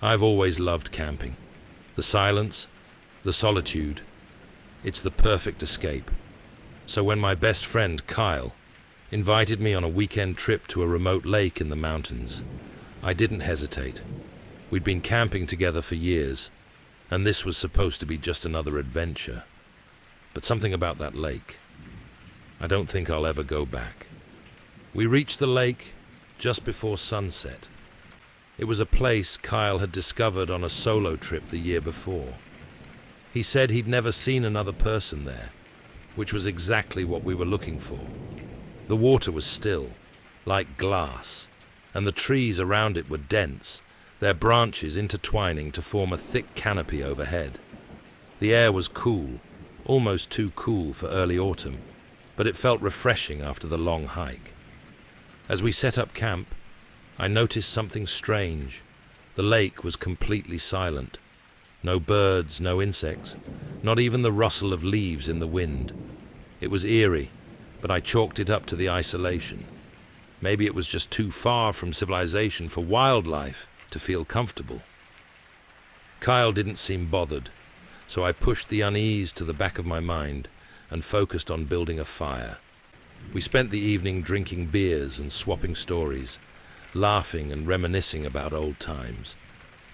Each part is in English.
I've always loved camping. The silence, the solitude. It's the perfect escape. So when my best friend, Kyle, invited me on a weekend trip to a remote lake in the mountains, I didn't hesitate. We'd been camping together for years, and this was supposed to be just another adventure. But something about that lake. I don't think I'll ever go back. We reached the lake just before sunset. It was a place Kyle had discovered on a solo trip the year before. He said he'd never seen another person there, which was exactly what we were looking for. The water was still, like glass, and the trees around it were dense, their branches intertwining to form a thick canopy overhead. The air was cool, almost too cool for early autumn, but it felt refreshing after the long hike. As we set up camp, I noticed something strange. The lake was completely silent. No birds, no insects, not even the rustle of leaves in the wind. It was eerie, but I chalked it up to the isolation. Maybe it was just too far from civilization for wildlife to feel comfortable. Kyle didn't seem bothered, so I pushed the unease to the back of my mind and focused on building a fire. We spent the evening drinking beers and swapping stories, laughing and reminiscing about old times.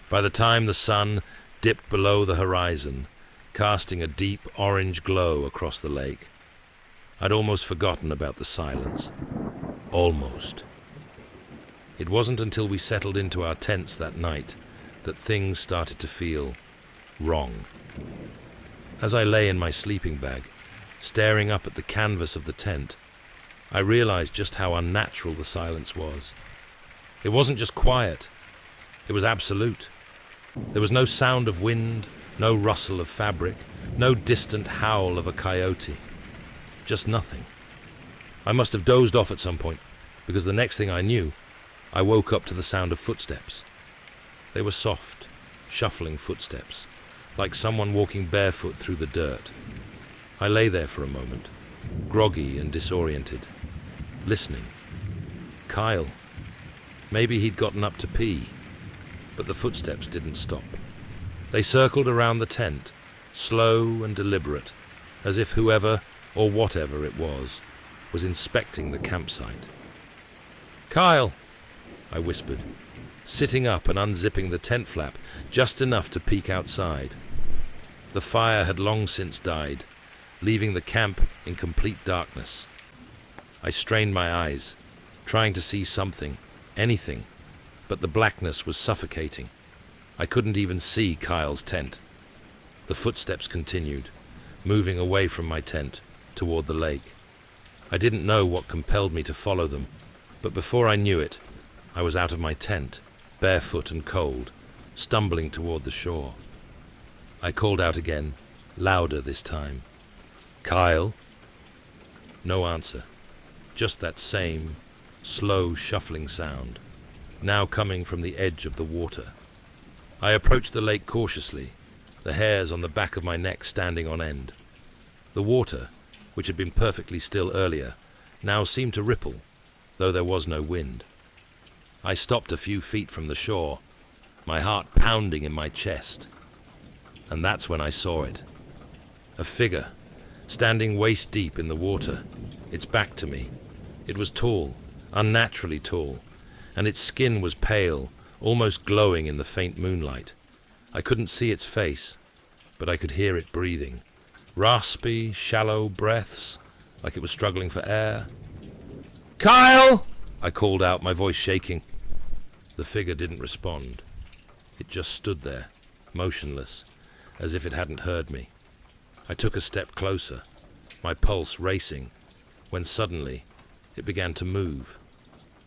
By the time the sun dipped below the horizon, casting a deep orange glow across the lake, I'd almost forgotten about the silence. Almost. It wasn't until we settled into our tents that night that things started to feel wrong. As I lay in my sleeping bag, staring up at the canvas of the tent, I realized just how unnatural the silence was. It wasn't just quiet, it was absolute. There was no sound of wind, no rustle of fabric, no distant howl of a coyote. Just nothing. I must have dozed off at some point, because the next thing I knew, I woke up to the sound of footsteps. They were soft, shuffling footsteps, like someone walking barefoot through the dirt. I lay there for a moment, groggy and disoriented, listening. Kyle. Maybe he'd gotten up to pee, but the footsteps didn't stop. They circled around the tent, slow and deliberate, as if whoever or whatever it was inspecting the campsite. "Kyle," I whispered, sitting up and unzipping the tent flap just enough to peek outside. The fire had long since died, leaving the camp in complete darkness. I strained my eyes, trying to see something, anything, but the blackness was suffocating. I couldn't even see Kyle's tent. The footsteps continued, moving away from my tent toward the lake. I didn't know what compelled me to follow them, but before I knew it, I was out of my tent, barefoot and cold, stumbling toward the shore. I called out again, louder this time. "Kyle?" No answer, just that same slow shuffling sound, now coming from the edge of the water. I approached the lake cautiously, the hairs on the back of my neck standing on end. The water, which had been perfectly still earlier, now seemed to ripple, though there was no wind. I stopped a few feet from the shore, my heart pounding in my chest. And that's when I saw it. A figure, standing waist deep in the water, its back to me. It was tall, unnaturally tall, and its skin was pale, almost glowing in the faint moonlight. I couldn't see its face, but I could hear it breathing. Raspy, shallow breaths, like it was struggling for air. "Kyle!" I called out, my voice shaking. The figure didn't respond. It just stood there, motionless, as if it hadn't heard me. I took a step closer, my pulse racing, when suddenly it began to move.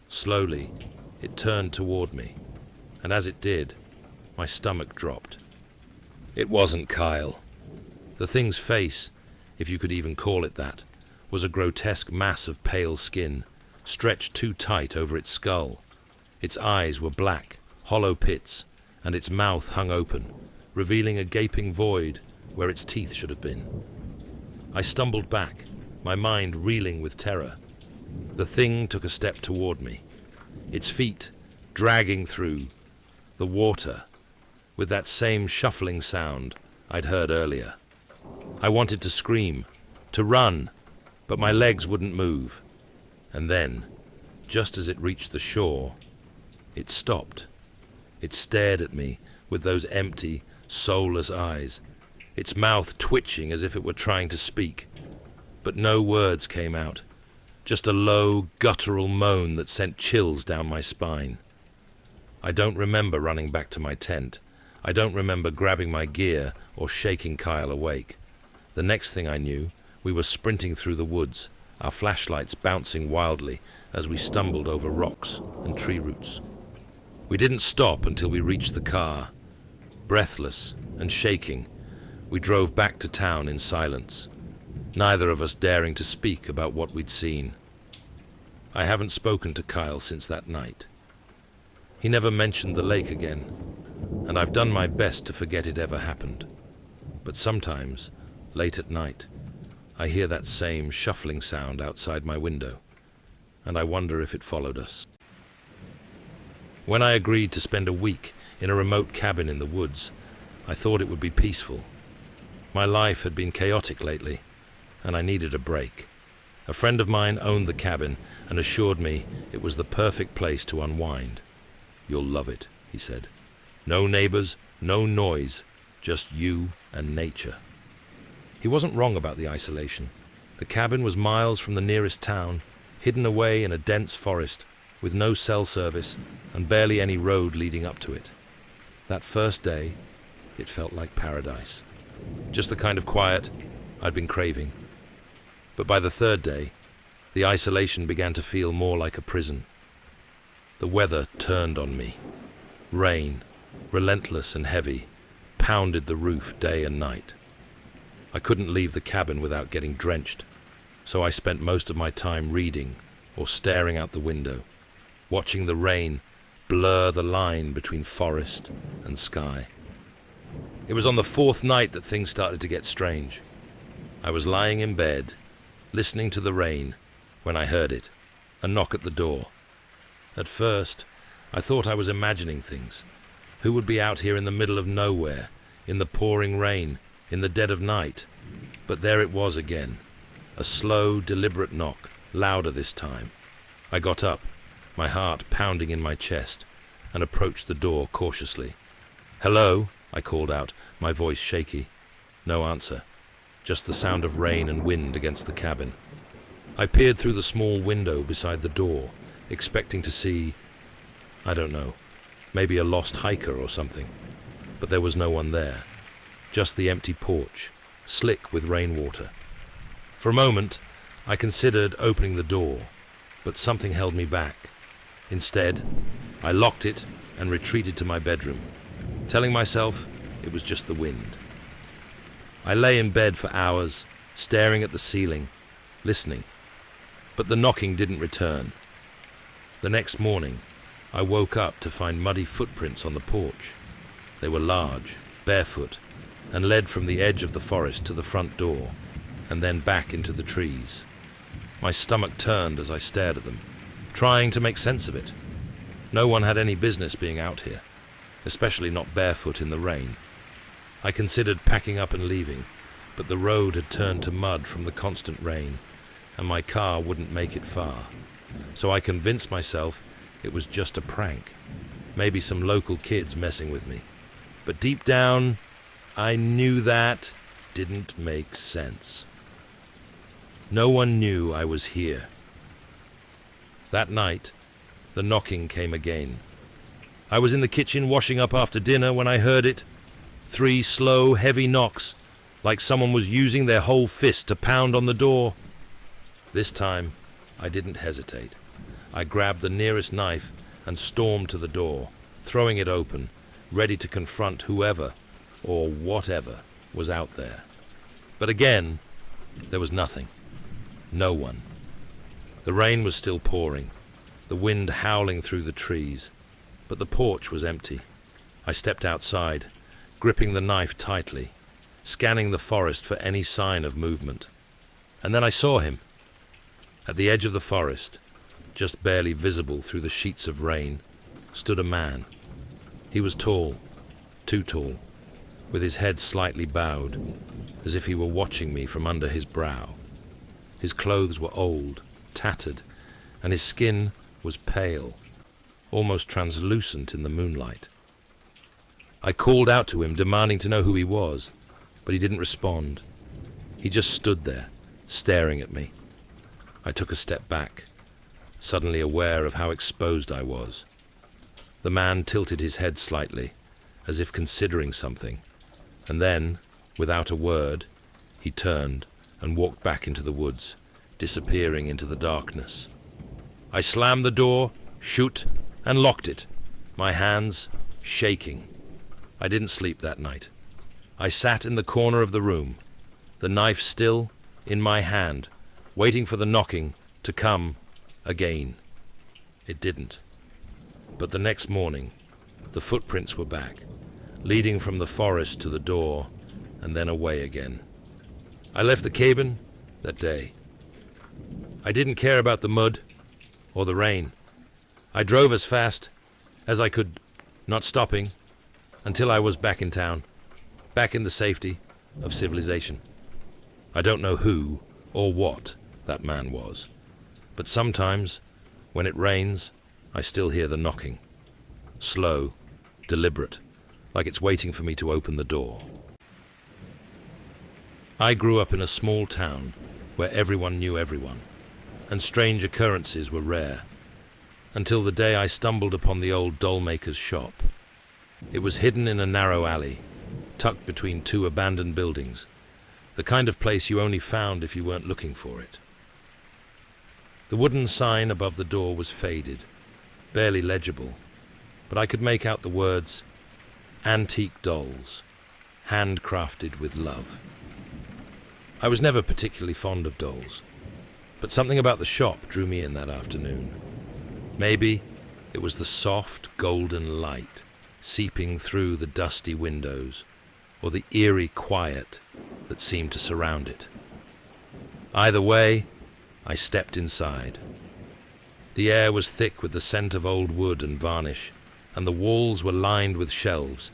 Slowly, it turned toward me, and as it did, my stomach dropped. It wasn't Kyle. The thing's face, if you could even call it that, was a grotesque mass of pale skin, stretched too tight over its skull. Its eyes were black, hollow pits, and its mouth hung open, revealing a gaping void where its teeth should have been. I stumbled back, my mind reeling with terror. The thing took a step toward me, its feet dragging through the water with that same shuffling sound I'd heard earlier. I wanted to scream, to run, but my legs wouldn't move. And then, just as it reached the shore, it stopped. It stared at me with those empty, soulless eyes, its mouth twitching as if it were trying to speak. But no words came out, just a low, guttural moan that sent chills down my spine. I don't remember running back to my tent. I don't remember grabbing my gear or shaking Kyle awake. The next thing I knew, we were sprinting through the woods, our flashlights bouncing wildly as we stumbled over rocks and tree roots. We didn't stop until we reached the car. Breathless and shaking, we drove back to town in silence, neither of us daring to speak about what we'd seen. I haven't spoken to Kyle since that night. He never mentioned the lake again, and I've done my best to forget it ever happened. But sometimes, late at night, I hear that same shuffling sound outside my window, and I wonder if it followed us. When I agreed to spend a week in a remote cabin in the woods, I thought it would be peaceful. My life had been chaotic lately, and I needed a break. A friend of mine owned the cabin and assured me it was the perfect place to unwind. "You'll love it," he said. "No neighbors, no noise, just you and nature." He wasn't wrong about the isolation. The cabin was miles from the nearest town, hidden away in a dense forest, with no cell service and barely any road leading up to it. That first day, it felt like paradise. Just the kind of quiet I'd been craving. But by the third day, the isolation began to feel more like a prison. The weather turned on me. Rain, relentless and heavy, pounded the roof day and night. I couldn't leave the cabin without getting drenched, so I spent most of my time reading or staring out the window, watching the rain blur the line between forest and sky. It was on the fourth night that things started to get strange. I was lying in bed, listening to the rain, when I heard it, a knock at the door. At first, I thought I was imagining things. Who would be out here in the middle of nowhere, in the pouring rain, in the dead of night? But there it was again, a slow, deliberate knock, louder this time. I got up, my heart pounding in my chest, and approached the door cautiously. "Hello," I called out, my voice shaky. No answer, just the sound of rain and wind against the cabin. I peered through the small window beside the door, expecting to see, I don't know, maybe a lost hiker or something. But there was no one there, just the empty porch, slick with rainwater. For a moment, I considered opening the door, but something held me back. Instead, I locked it and retreated to my bedroom, telling myself it was just the wind. I lay in bed for hours, staring at the ceiling, listening, but the knocking didn't return. The next morning, I woke up to find muddy footprints on the porch. They were large, barefoot, and led from the edge of the forest to the front door, and then back into the trees. My stomach turned as I stared at them, trying to make sense of it. No one had any business being out here, especially not barefoot in the rain. I considered packing up and leaving, but the road had turned to mud from the constant rain, and my car wouldn't make it far. So I convinced myself it was just a prank, maybe some local kids messing with me. But deep down, I knew that didn't make sense. No one knew I was here. That night, the knocking came again. I was in the kitchen washing up after dinner when I heard it. 3 slow, heavy knocks, like someone was using their whole fist to pound on the door. This time, I didn't hesitate. I grabbed the nearest knife and stormed to the door, throwing it open, ready to confront whoever or whatever was out there. But again, there was nothing. No one. The rain was still pouring, the wind howling through the trees, but the porch was empty. I stepped outside, gripping the knife tightly, scanning the forest for any sign of movement. And then I saw him. At the edge of the forest, just barely visible through the sheets of rain, stood a man. He was tall, too tall, with his head slightly bowed, as if he were watching me from under his brow. His clothes were old, tattered, and his skin was pale, almost translucent in the moonlight. I called out to him, demanding to know who he was, but he didn't respond. He just stood there, staring at me. I took a step back, suddenly aware of how exposed I was. The man tilted his head slightly, as if considering something, and then, without a word, he turned and walked back into the woods, disappearing into the darkness. I slammed the door, shut, and locked it, my hands shaking. I didn't sleep that night. I sat in the corner of the room, the knife still in my hand, waiting for the knocking to come again. It didn't. But the next morning, the footprints were back, leading from the forest to the door and then away again. I left the cabin that day. I didn't care about the mud or the rain. I drove as fast as I could, not stopping, until I was back in town, back in the safety of civilization. I don't know who or what that man was, but sometimes, when it rains, I still hear the knocking. Slow, deliberate, like it's waiting for me to open the door. I grew up in a small town where everyone knew everyone, and strange occurrences were rare, until the day I stumbled upon the old Dollmakers shop. It was hidden in a narrow alley, tucked between two abandoned buildings, the kind of place you only found if you weren't looking for it. The wooden sign above the door was faded, barely legible, but I could make out the words, "Antique dolls, handcrafted with love." I was never particularly fond of dolls, but something about the shop drew me in that afternoon. Maybe it was the soft, golden light seeping through the dusty windows, or the eerie quiet that seemed to surround it. Either way, I stepped inside. The air was thick with the scent of old wood and varnish, and the walls were lined with shelves,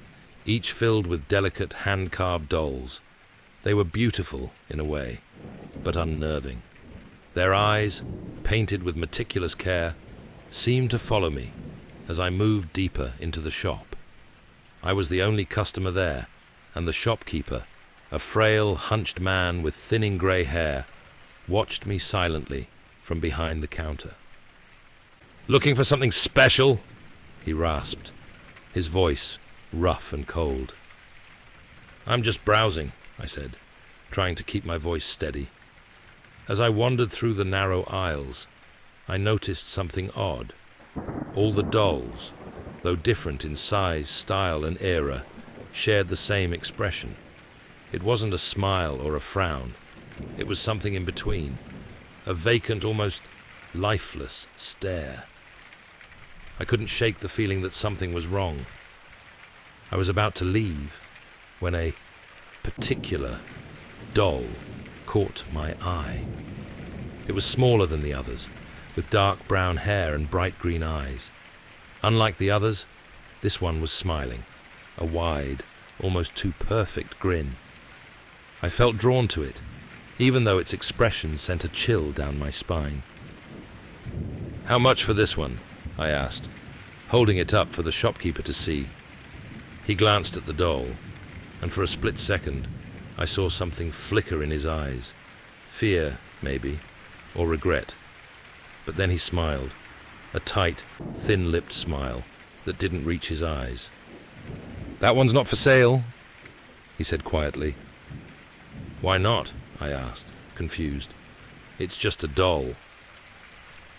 each filled with delicate hand-carved dolls. They were beautiful in a way, but unnerving. Their eyes, painted with meticulous care, seemed to follow me as I moved deeper into the shop. I was the only customer there, and the shopkeeper, a frail, hunched man with thinning grey hair, watched me silently from behind the counter. "Looking for something special?" he rasped, his voice rough and cold. "I'm just browsing," I said, trying to keep my voice steady. As I wandered through the narrow aisles, I noticed something odd. All the dolls, though different in size, style, and era, shared the same expression. It wasn't a smile or a frown. It was something in between, a vacant, almost lifeless stare. I couldn't shake the feeling that something was wrong. I was about to leave when a particular doll caught my eye. It was smaller than the others, with dark brown hair and bright green eyes. Unlike the others, this one was smiling, a wide, almost too perfect grin. I felt drawn to it, even though its expression sent a chill down my spine. "How much for this one?" I asked, holding it up for the shopkeeper to see. He glanced at the doll, and for a split second, I saw something flicker in his eyes. Fear, maybe, or regret. But then he smiled, a tight, thin-lipped smile that didn't reach his eyes. "That one's not for sale," he said quietly. "Why not?" I asked, confused. "It's just a doll."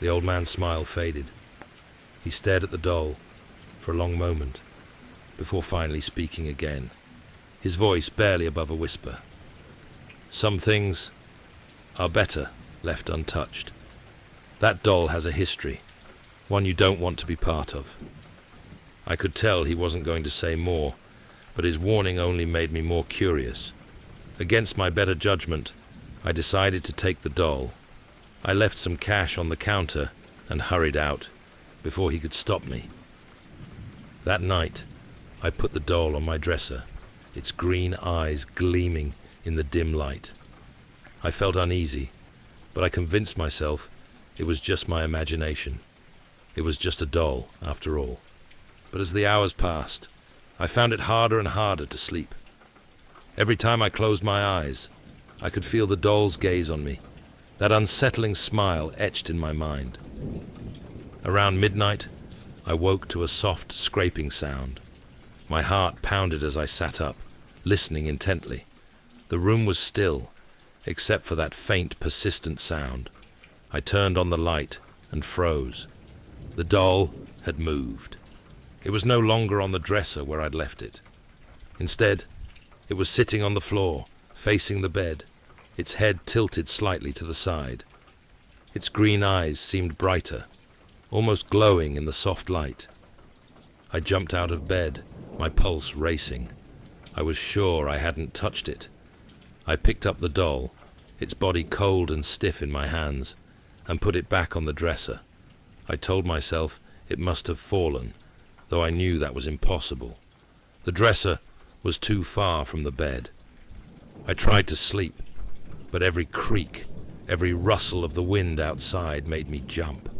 The old man's smile faded. He stared at the doll for a long moment, before finally speaking again, his voice barely above a whisper. "Some things are better left untouched. That doll has a history, one you don't want to be part of." I could tell he wasn't going to say more, but his warning only made me more curious. Against my better judgment, I decided to take the doll. I left some cash on the counter and hurried out before he could stop me. That night, I put the doll on my dresser, its green eyes gleaming in the dim light. I felt uneasy, but I convinced myself it was just my imagination. It was just a doll, after all. But as the hours passed, I found it harder and harder to sleep. Every time I closed my eyes, I could feel the doll's gaze on me, that unsettling smile etched in my mind. Around midnight, I woke to a soft scraping sound. My heart pounded as I sat up, listening intently. The room was still, except for that faint, persistent sound. I turned on the light and froze. The doll had moved. It was no longer on the dresser where I'd left it. Instead, it was sitting on the floor, facing the bed, its head tilted slightly to the side. Its green eyes seemed brighter, almost glowing in the soft light. I jumped out of bed, my pulse racing. I was sure I hadn't touched it. I picked up the doll, its body cold and stiff in my hands, and put it back on the dresser. I told myself it must have fallen, though I knew that was impossible. The dresser was too far from the bed. I tried to sleep, but every creak, every rustle of the wind outside made me jump.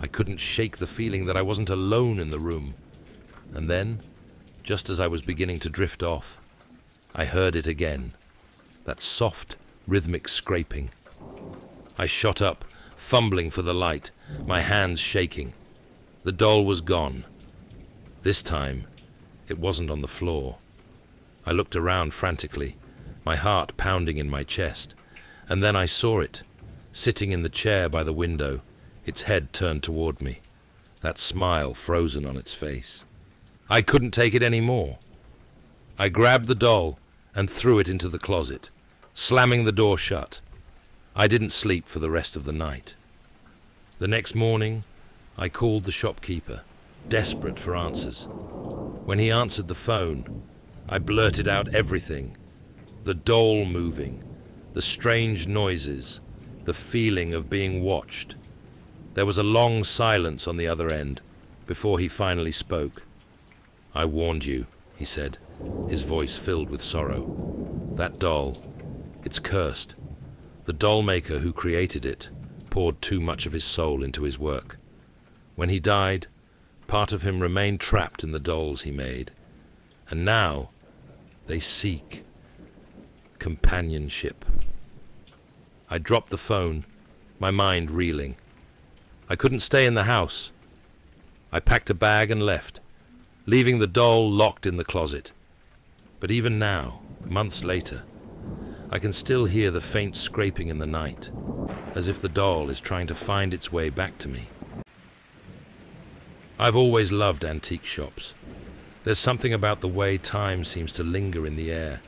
I couldn't shake the feeling that I wasn't alone in the room. And then, just as I was beginning to drift off, I heard it again, that soft, rhythmic scraping. I shot up, fumbling for the light, my hands shaking. The doll was gone. This time, it wasn't on the floor. I looked around frantically, my heart pounding in my chest, and then I saw it, sitting in the chair by the window, its head turned toward me, that smile frozen on its face. I couldn't take it any more. I grabbed the doll and threw it into the closet, slamming the door shut. I didn't sleep for the rest of the night. The next morning, I called the shopkeeper, desperate for answers. When he answered the phone, I blurted out everything. The doll moving, the strange noises, the feeling of being watched. There was a long silence on the other end before he finally spoke. "I warned you," he said, his voice filled with sorrow. "That doll, it's cursed. The dollmaker who created it poured too much of his soul into his work. When he died, part of him remained trapped in the dolls he made. And now, they seek companionship." I dropped the phone, my mind reeling. I couldn't stay in the house. I packed a bag and left, leaving the doll locked in the closet. But even now, months later, I can still hear the faint scraping in the night, as if the doll is trying to find its way back to me. I've always loved antique shops. There's something about the way time seems to linger in the air,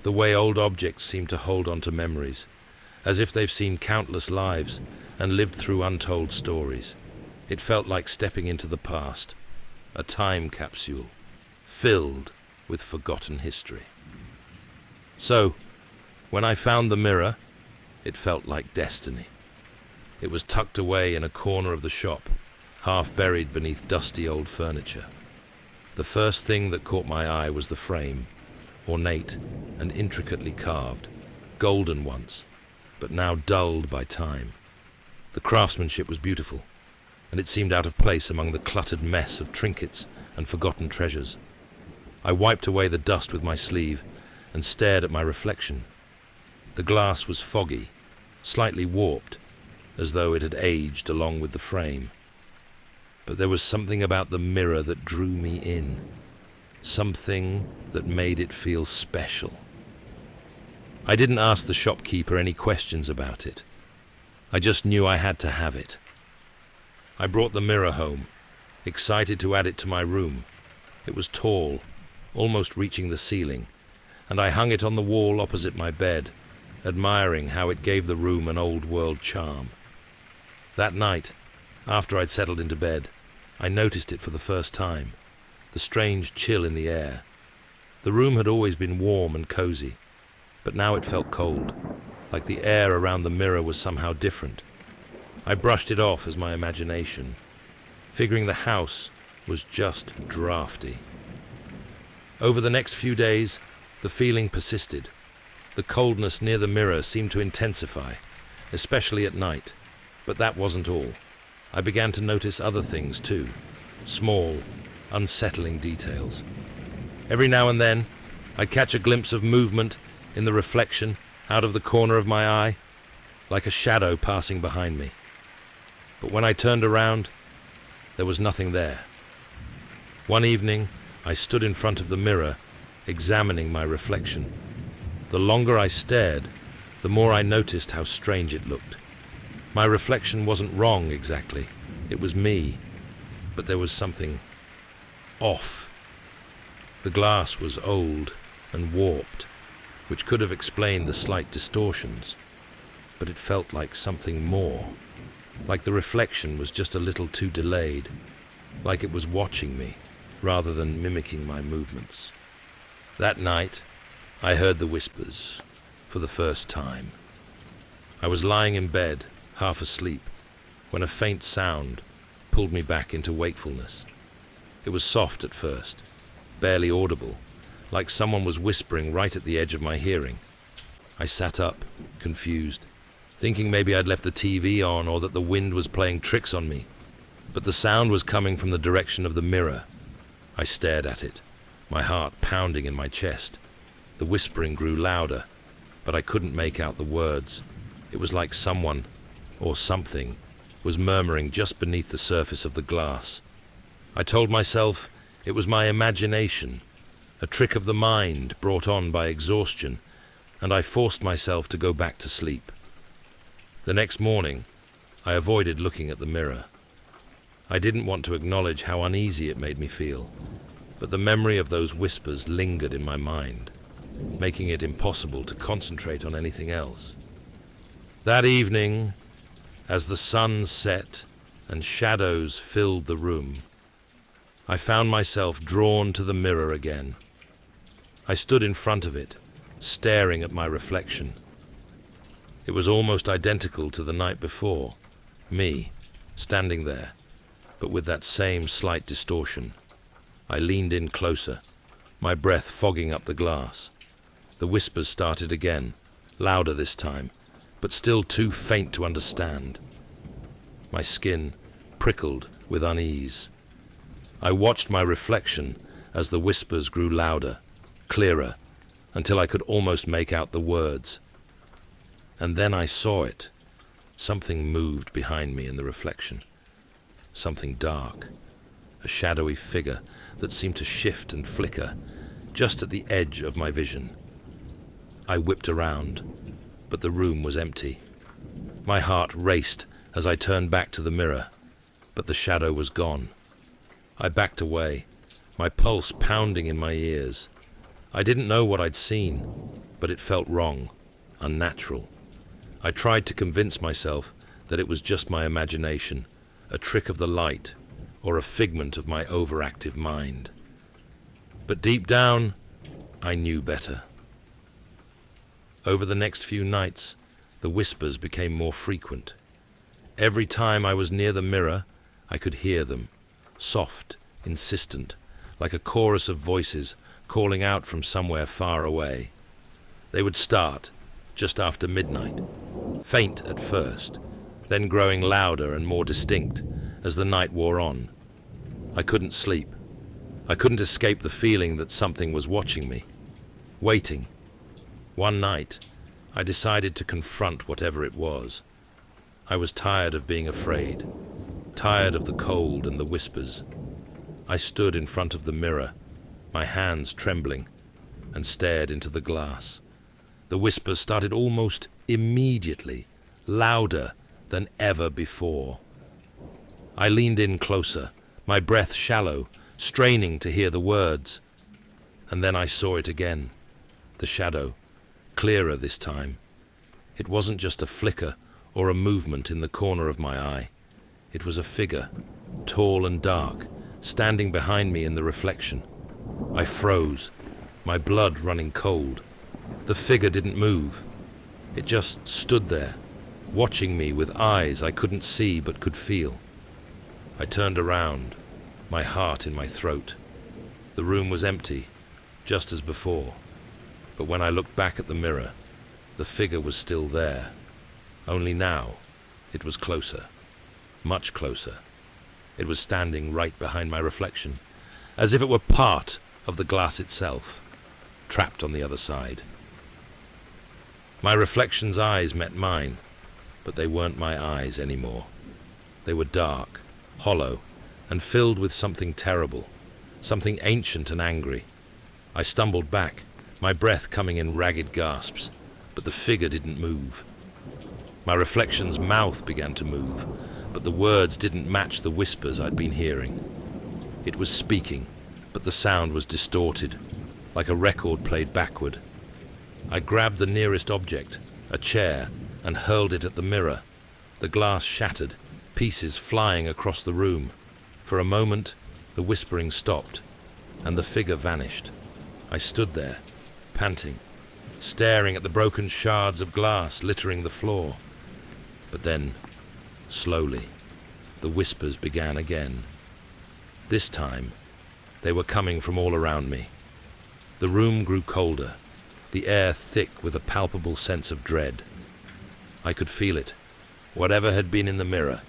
the way old objects seem to hold on to memories, as if they've seen countless lives and lived through untold stories. It felt like stepping into the past, a time capsule filled with forgotten history. So, when I found the mirror, it felt like destiny. It was tucked away in a corner of the shop, half buried beneath dusty old furniture. The first thing that caught my eye was the frame, ornate and intricately carved, golden once, but now dulled by time. The craftsmanship was beautiful, and it seemed out of place among the cluttered mess of trinkets and forgotten treasures. I wiped away the dust with my sleeve and stared at my reflection. The glass was foggy, slightly warped, as though it had aged along with the frame. But there was something about the mirror that drew me in, something that made it feel special. I didn't ask the shopkeeper any questions about it. I just knew I had to have it. I brought the mirror home, excited to add it to my room. It was tall, almost reaching the ceiling, and I hung it on the wall opposite my bed, admiring how it gave the room an old-world charm. That night, after I'd settled into bed, I noticed it for the first time, the strange chill in the air. The room had always been warm and cozy, but now it felt cold, like the air around the mirror was somehow different. I brushed it off as my imagination, figuring the house was just drafty. Over the next few days, the feeling persisted. The coldness near the mirror seemed to intensify, especially at night. But that wasn't all. I began to notice other things too. Small, unsettling details. Every now and then, I'd catch a glimpse of movement in the reflection out of the corner of my eye, like a shadow passing behind me. But when I turned around, there was nothing there. One evening, I stood in front of the mirror, examining my reflection. The longer I stared, the more I noticed how strange it looked. My reflection wasn't wrong exactly. It was me. But there was something off. The glass was old and warped, which could have explained the slight distortions. But it felt like something more. Like the reflection was just a little too delayed. Like it was watching me, rather than mimicking my movements. That night, I heard the whispers for the first time. I was lying in bed, half asleep, when a faint sound pulled me back into wakefulness. It was soft at first, barely audible, like someone was whispering right at the edge of my hearing. I sat up, confused, thinking maybe I'd left the TV on or that the wind was playing tricks on me. But the sound was coming from the direction of the mirror. I stared at it, my heart pounding in my chest. The whispering grew louder, but I couldn't make out the words. It was like someone, or something, was murmuring just beneath the surface of the glass. I told myself it was my imagination, a trick of the mind brought on by exhaustion, and I forced myself to go back to sleep. The next morning, I avoided looking at the mirror. I didn't want to acknowledge how uneasy it made me feel, but the memory of those whispers lingered in my mind, making it impossible to concentrate on anything else. That evening, as the sun set and shadows filled the room, I found myself drawn to the mirror again. I stood in front of it, staring at my reflection. It was almost identical to the night before, me, standing there, but with that same slight distortion. I leaned in closer, my breath fogging up the glass. The whispers started again, louder this time, but still too faint to understand. My skin prickled with unease. I watched my reflection as the whispers grew louder, clearer, until I could almost make out the words. And then I saw it. Something moved behind me in the reflection. Something dark, a shadowy figure that seemed to shift and flicker just at the edge of my vision. I whipped around, but the room was empty. My heart raced as I turned back to the mirror, but the shadow was gone. I backed away, my pulse pounding in my ears. I didn't know what I'd seen, but it felt wrong, unnatural. I tried to convince myself that it was just my imagination, a trick of the light, or a figment of my overactive mind. But deep down, I knew better. Over the next few nights, the whispers became more frequent. Every time I was near the mirror, I could hear them, soft, insistent, like a chorus of voices calling out from somewhere far away. They would start just after midnight, faint at first, then growing louder and more distinct as the night wore on. I couldn't sleep. I couldn't escape the feeling that something was watching me, waiting. One night, I decided to confront whatever it was. I was tired of being afraid, tired of the cold and the whispers. I stood in front of the mirror, my hands trembling, and stared into the glass. The whispers started almost immediately, louder than ever before. I leaned in closer, my breath shallow, straining to hear the words. And then I saw it again, the shadow, clearer this time. It wasn't just a flicker or a movement in the corner of my eye. It was a figure, tall and dark, standing behind me in the reflection. I froze, my blood running cold. The figure didn't move. It just stood there, watching me with eyes I couldn't see but could feel. I turned around, my heart in my throat. The room was empty, just as before. But when I looked back at the mirror, the figure was still there. Only now, it was closer. Much closer. It was standing right behind my reflection, as if it were part of the glass itself, trapped on the other side. My reflection's eyes met mine, but they weren't my eyes anymore. They were dark, hollow, and filled with something terrible, something ancient and angry. I stumbled back, my breath coming in ragged gasps, but the figure didn't move. My reflection's mouth began to move, but the words didn't match the whispers I'd been hearing. It was speaking, but the sound was distorted, like a record played backward. I grabbed the nearest object, a chair, and hurled it at the mirror. The glass shattered, pieces flying across the room. For a moment, the whispering stopped, and the figure vanished. I stood there, panting, staring at the broken shards of glass littering the floor. But then, slowly, the whispers began again. This time, they were coming from all around me. The room grew colder, the air thick with a palpable sense of dread. I could feel it. Whatever had been in the mirror,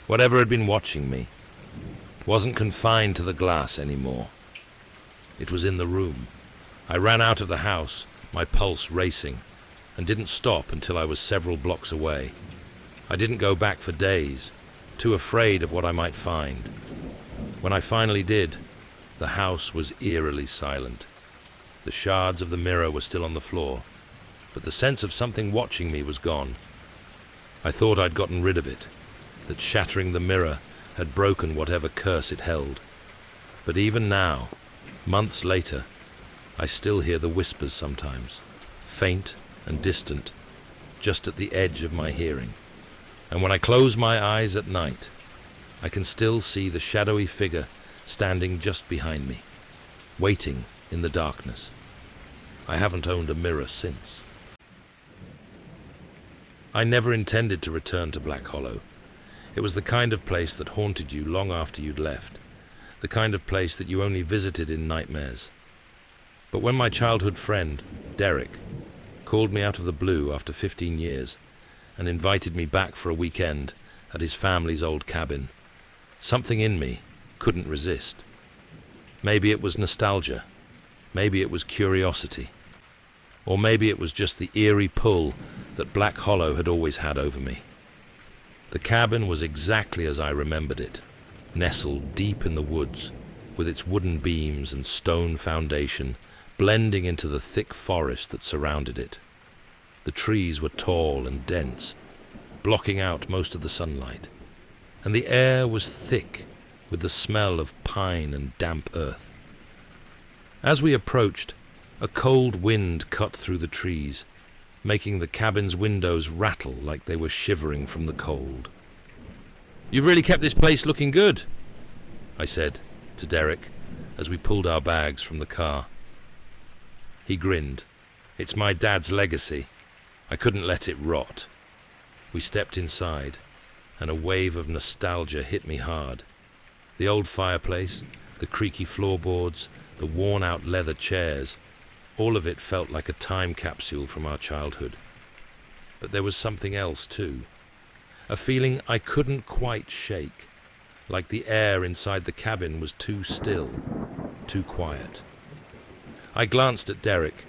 whatever had been watching me, wasn't confined to the glass anymore. It was in the room. I ran out of the house, my pulse racing, and didn't stop until I was several blocks away. I didn't go back for days, too afraid of what I might find. When I finally did, the house was eerily silent. The shards of the mirror were still on the floor, but the sense of something watching me was gone. I thought I'd gotten rid of it, that shattering the mirror had broken whatever curse it held. But even now, months later, I still hear the whispers sometimes, faint and distant, just at the edge of my hearing. And when I close my eyes at night, I can still see the shadowy figure standing just behind me, waiting in the darkness. I haven't owned a mirror since. I never intended to return to Black Hollow. It was the kind of place that haunted you long after you'd left, the kind of place that you only visited in nightmares. But when my childhood friend, Derek, called me out of the blue after 15 years and invited me back for a weekend at his family's old cabin, something in me couldn't resist. Maybe it was nostalgia, maybe it was curiosity, or maybe it was just the eerie pull that Black Hollow had always had over me. The cabin was exactly as I remembered it, nestled deep in the woods, with its wooden beams and stone foundation blending into the thick forest that surrounded it. The trees were tall and dense, blocking out most of the sunlight, and the air was thick with the smell of pine and damp earth. As we approached, a cold wind cut through the trees, making the cabin's windows rattle like they were shivering from the cold. "You've really kept this place looking good," I said to Derek as we pulled our bags from the car. He grinned. "It's my dad's legacy. I couldn't let it rot." We stepped inside, and a wave of nostalgia hit me hard. The old fireplace, the creaky floorboards, the worn-out leather chairs, all of it felt like a time capsule from our childhood. But there was something else too, a feeling I couldn't quite shake, like the air inside the cabin was too still, too quiet. I glanced at Derek,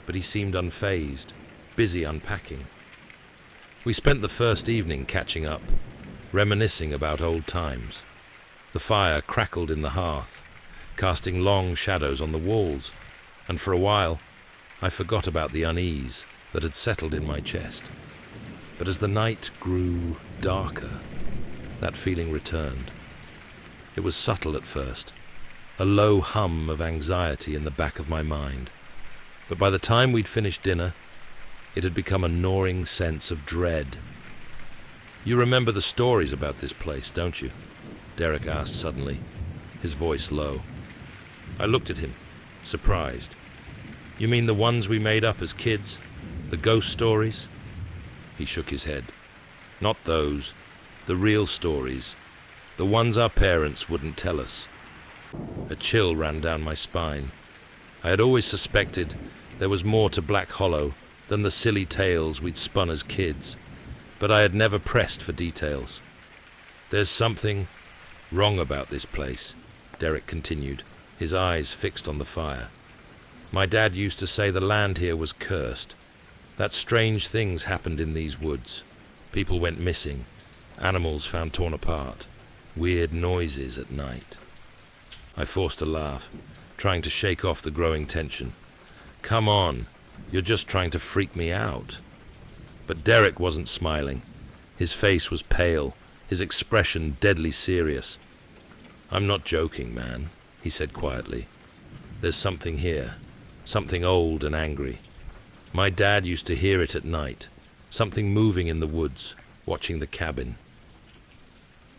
but he seemed unfazed, busy unpacking. We spent the first evening catching up, reminiscing about old times. The fire crackled in the hearth, casting long shadows on the walls, and for a while I forgot about the unease that had settled in my chest. But as the night grew darker, that feeling returned. It was subtle at first, a low hum of anxiety in the back of my mind. But by the time we'd finished dinner, it had become a gnawing sense of dread. "You remember the stories about this place, don't you?" Derek asked suddenly, his voice low. I looked at him, surprised. "You mean the ones we made up as kids? The ghost stories?" He shook his head. "Not those. The real stories. The ones our parents wouldn't tell us." A chill ran down my spine. I had always suspected there was more to Black Hollow than the silly tales we'd spun as kids, but I had never pressed for details. "There's something wrong about this place," Derek continued, his eyes fixed on the fire. "My dad used to say the land here was cursed, that strange things happened in these woods. People went missing, animals found torn apart, weird noises at night." I forced a laugh, trying to shake off the growing tension. "Come on, you're just trying to freak me out." But Derek wasn't smiling. His face was pale, his expression deadly serious. "I'm not joking, man," he said quietly. "There's something here, something old and angry. My dad used to hear it at night, something moving in the woods, watching the cabin."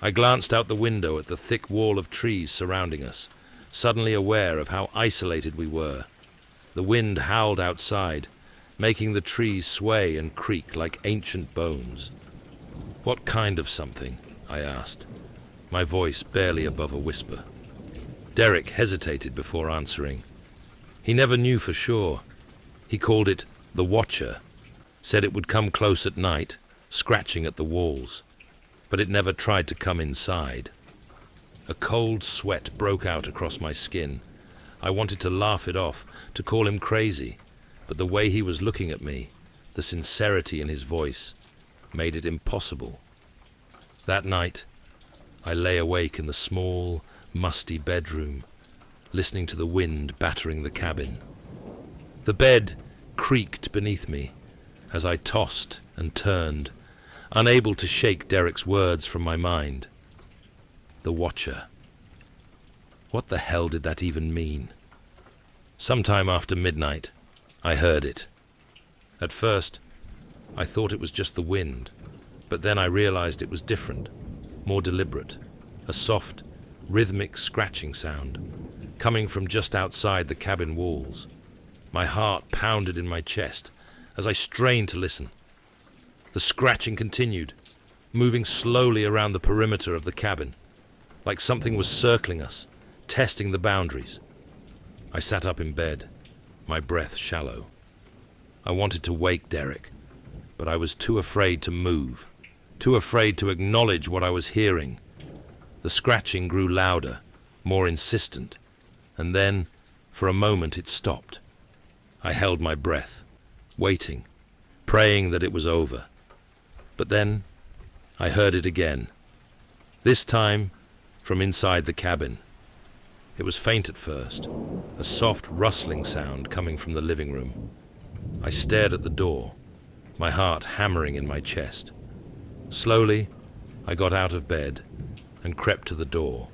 I glanced out the window at the thick wall of trees surrounding us, suddenly aware of how isolated we were. The wind howled outside, making the trees sway and creak like ancient bones. "What kind of something?" I asked, my voice barely above a whisper. Derek hesitated before answering. He never knew for sure. He called it the Watcher, said it would come close at night, scratching at the walls, but it never tried to come inside. A cold sweat broke out across my skin. I wanted to laugh it off, to call him crazy, but the way he was looking at me, the sincerity in his voice, made it impossible. That night, I lay awake in the small, musty bedroom, listening to the wind battering the cabin. The bed creaked beneath me as I tossed and turned, unable to shake Derek's words from my mind. The Watcher. What the hell did that even mean? Sometime after midnight, I heard it. At first, I thought it was just the wind, but then I realized it was different, more deliberate, a soft, rhythmic scratching sound, coming from just outside the cabin walls. My heart pounded in my chest as I strained to listen. The scratching continued, moving slowly around the perimeter of the cabin, like something was circling us, testing the boundaries. I sat up in bed, my breath shallow. I wanted to wake Derek, but I was too afraid to move, too afraid to acknowledge what I was hearing. The scratching grew louder, more insistent, and then, for a moment, it stopped. I held my breath, waiting, praying that it was over. But then, I heard it again, this time from inside the cabin. It was faint at first, a soft rustling sound coming from the living room. I stared at the door, my heart hammering in my chest. Slowly, I got out of bed and crept to the door,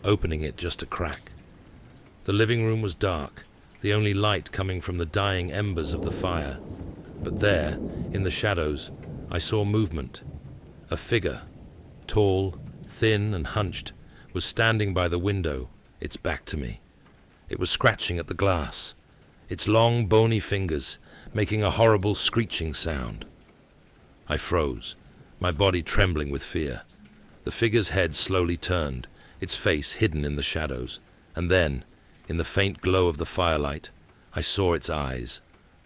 opening it just a crack. The living room was dark, the only light coming from the dying embers of the fire. But there, in the shadows, I saw movement. A figure, tall, thin and hunched, was standing by the window, its back to me. It was scratching at the glass, its long, bony fingers making a horrible screeching sound. I froze, my body trembling with fear. The figure's head slowly turned, its face hidden in the shadows, and then, in the faint glow of the firelight, I saw its eyes,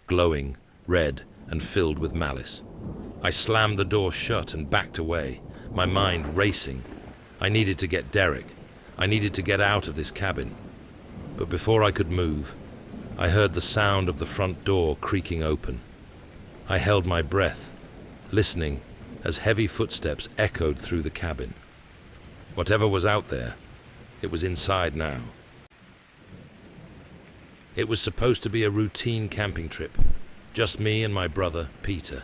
glowing, red, and filled with malice. I slammed the door shut and backed away, my mind racing. I needed to get Derek. I needed to get out of this cabin. But before I could move, I heard the sound of the front door creaking open. I held my breath, listening as heavy footsteps echoed through the cabin. Whatever was out there, it was inside now. It was supposed to be a routine camping trip, just me and my brother, Peter,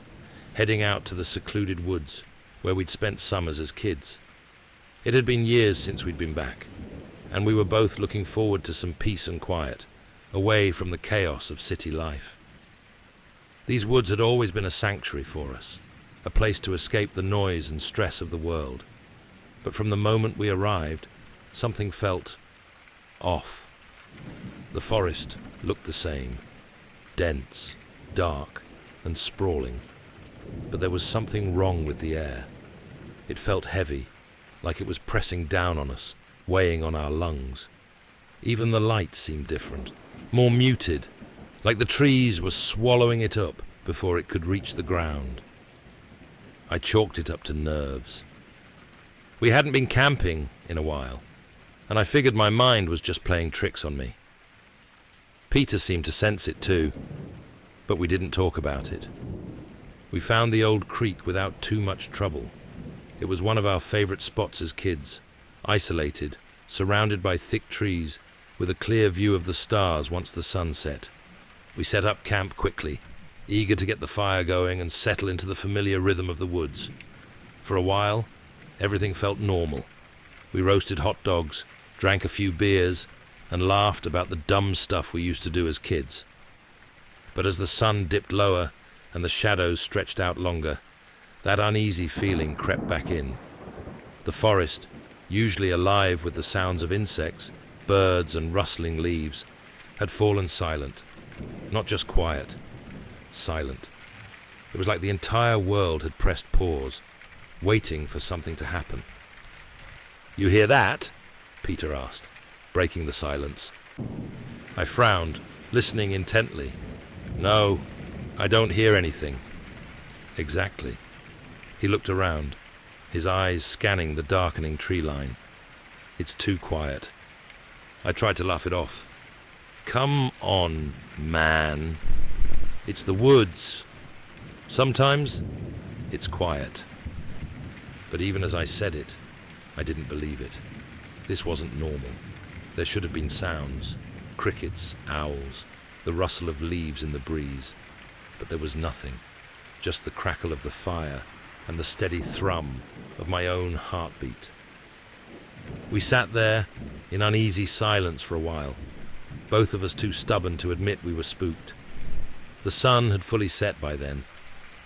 heading out to the secluded woods where we'd spent summers as kids. It had been years since we'd been back, and we were both looking forward to some peace and quiet, away from the chaos of city life. These woods had always been a sanctuary for us, a place to escape the noise and stress of the world. But from the moment we arrived, something felt off. The forest looked the same, dense, dark, and sprawling. But there was something wrong with the air. It felt heavy, like it was pressing down on us, weighing on our lungs. Even the light seemed different, more muted, like the trees were swallowing it up before it could reach the ground. I chalked it up to nerves. We hadn't been camping in a while, and I figured my mind was just playing tricks on me. Peter seemed to sense it too, but we didn't talk about it. We found the old creek without too much trouble. It was one of our favorite spots as kids, isolated, surrounded by thick trees, with a clear view of the stars once the sun set. We set up camp quickly, eager to get the fire going and settle into the familiar rhythm of the woods. For a while, everything felt normal. We roasted hot dogs, drank a few beers, and laughed about the dumb stuff we used to do as kids. But as the sun dipped lower and the shadows stretched out longer, that uneasy feeling crept back in. The forest, usually alive with the sounds of insects, birds and rustling leaves, had fallen silent. Not just quiet, silent. It was like the entire world had pressed pause, waiting for something to happen. "You hear that?" Peter asked, breaking the silence. I frowned, listening intently. "No, I don't hear anything." "Exactly." He looked around, his eyes scanning the darkening tree line. "It's too quiet." I tried to laugh it off. "Come on, man. It's the woods. Sometimes it's quiet." But even as I said it, I didn't believe it. This wasn't normal. There should have been sounds, crickets, owls, the rustle of leaves in the breeze. But there was nothing, just the crackle of the fire and the steady thrum of my own heartbeat. We sat there in uneasy silence for a while, both of us too stubborn to admit we were spooked. The sun had fully set by then,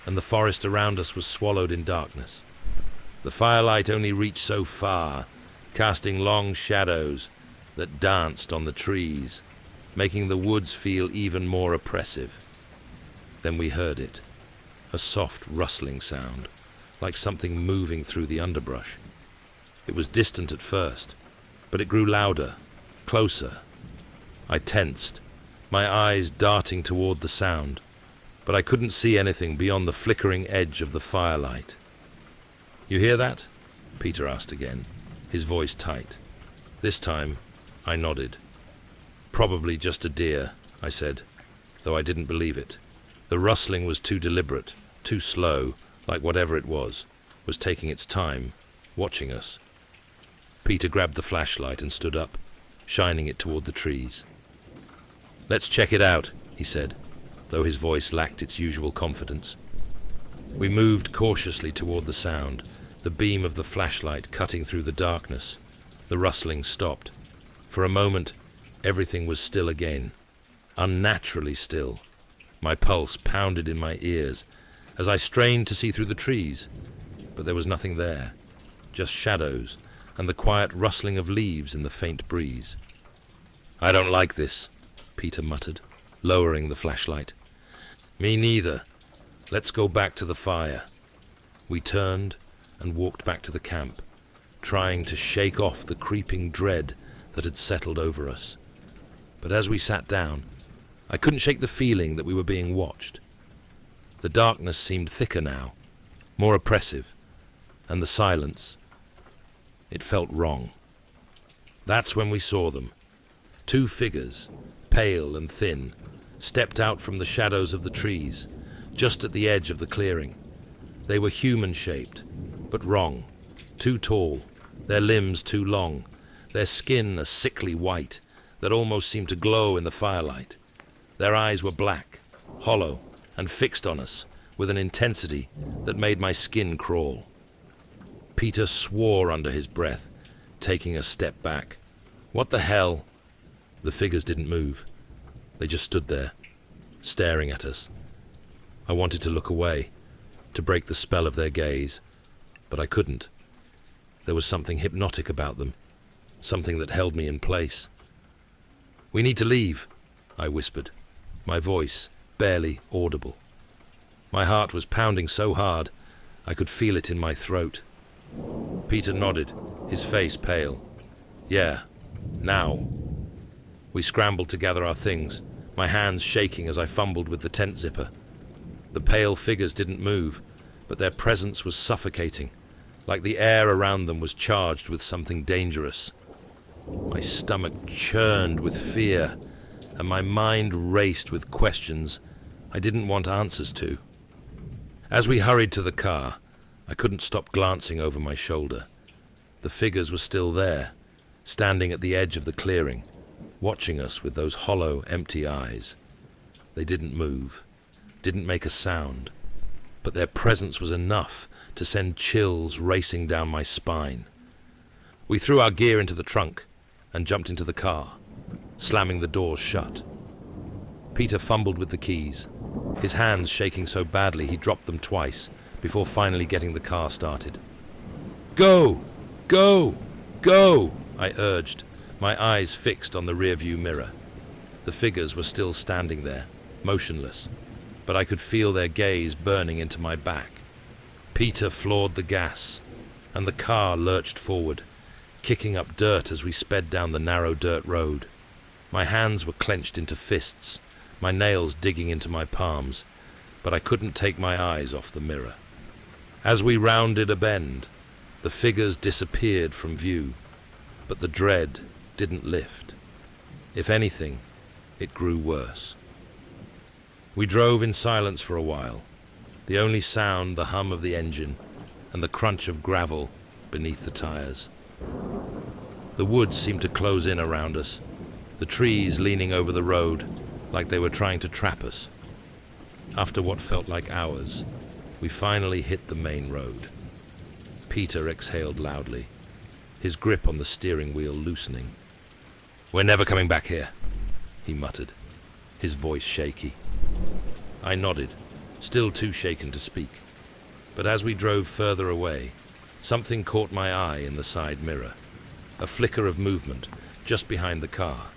and the forest around us was swallowed in darkness. The firelight only reached so far, casting long shadows that danced on the trees, making the woods feel even more oppressive. Then we heard it, a soft rustling sound, like something moving through the underbrush. It was distant at first, but it grew louder, closer. I tensed, my eyes darting toward the sound, but I couldn't see anything beyond the flickering edge of the firelight. "You hear that?" Peter asked again, his voice tight. This time, I nodded. "Probably just a deer," I said, though I didn't believe it. The rustling was too deliberate, too slow, like whatever it was taking its time, watching us. Peter grabbed the flashlight and stood up, shining it toward the trees. "Let's check it out," he said, though his voice lacked its usual confidence. We moved cautiously toward the sound, the beam of the flashlight cutting through the darkness. The rustling stopped. For a moment, everything was still again, unnaturally still. My pulse pounded in my ears as I strained to see through the trees, but there was nothing there, just shadows and the quiet rustling of leaves in the faint breeze. "I don't like this," Peter muttered, lowering the flashlight. "Me neither. Let's go back to the fire." We turned and walked back to the camp, trying to shake off the creeping dread that had settled over us. But as we sat down, I couldn't shake the feeling that we were being watched. The darkness seemed thicker now, more oppressive, and the silence, it felt wrong. That's when we saw them. Two figures, pale and thin, stepped out from the shadows of the trees, just at the edge of the clearing. They were human-shaped, but wrong, too tall, their limbs too long, their skin a sickly white that almost seemed to glow in the firelight. Their eyes were black, hollow, and fixed on us with an intensity that made my skin crawl. Peter swore under his breath, taking a step back. "What the hell?" The figures didn't move. They just stood there, staring at us. I wanted to look away, to break the spell of their gaze, but I couldn't. There was something hypnotic about them, something that held me in place. "We need to leave," I whispered, my voice barely audible. My heart was pounding so hard, I could feel it in my throat. Peter nodded, his face pale. "Yeah, now." We scrambled to gather our things, my hands shaking as I fumbled with the tent zipper. The pale figures didn't move, but their presence was suffocating, like the air around them was charged with something dangerous. My stomach churned with fear, and my mind raced with questions I didn't want answers to. As we hurried to the car, I couldn't stop glancing over my shoulder. The figures were still there, standing at the edge of the clearing, watching us with those hollow, empty eyes. They didn't move, didn't make a sound, but their presence was enough to send chills racing down my spine. We threw our gear into the trunk and jumped into the car, slamming the doors shut. Peter fumbled with the keys, his hands shaking so badly he dropped them twice before finally getting the car started. "Go! Go! Go!" I urged, my eyes fixed on the rearview mirror. The figures were still standing there, motionless, but I could feel their gaze burning into my back. Peter floored the gas, and the car lurched forward, kicking up dirt as we sped down the narrow dirt road. My hands were clenched into fists, my nails digging into my palms, but I couldn't take my eyes off the mirror. As we rounded a bend, the figures disappeared from view, but the dread didn't lift. If anything, it grew worse. We drove in silence for a while, the only sound the hum of the engine and the crunch of gravel beneath the tires. The woods seemed to close in around us, the trees leaning over the road like they were trying to trap us. After what felt like hours, we finally hit the main road. Peter exhaled loudly, his grip on the steering wheel loosening. "We're never coming back here," he muttered, his voice shaky. I nodded, still too shaken to speak. But as we drove further away, something caught my eye in the side mirror, a flicker of movement just behind the car.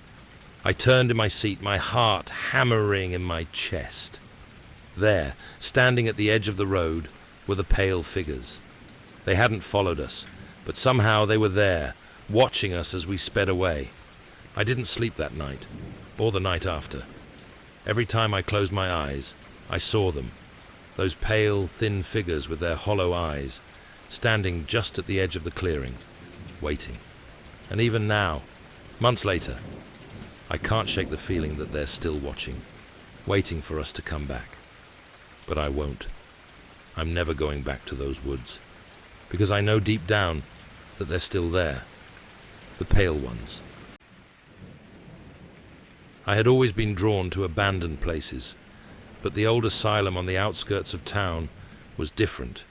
I turned in my seat, my heart hammering in my chest. There, standing at the edge of the road, were the pale figures. They hadn't followed us, but somehow they were there, watching us as we sped away. I didn't sleep that night, or the night after. Every time I closed my eyes, I saw them, those pale, thin figures with their hollow eyes, standing just at the edge of the clearing, waiting. And even now, months later, I can't shake the feeling that they're still watching, waiting for us to come back. But I won't. I'm never going back to those woods, because I know deep down that they're still there, the pale ones. I had always been drawn to abandoned places, but the old asylum on the outskirts of town was different.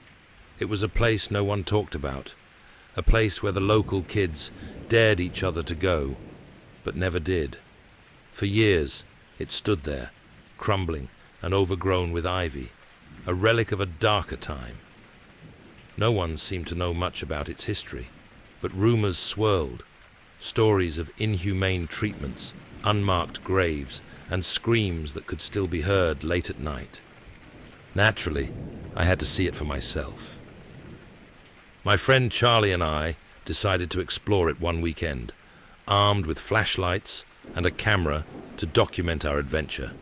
It was a place no one talked about, a place where the local kids dared each other to go, but never did. For years, it stood there, crumbling and overgrown with ivy, a relic of a darker time. No one seemed to know much about its history, but rumors swirled, stories of inhumane treatments, unmarked graves, and screams that could still be heard late at night. Naturally, I had to see it for myself. My friend Charlie and I decided to explore it one weekend, armed with flashlights and a camera to document our adventure.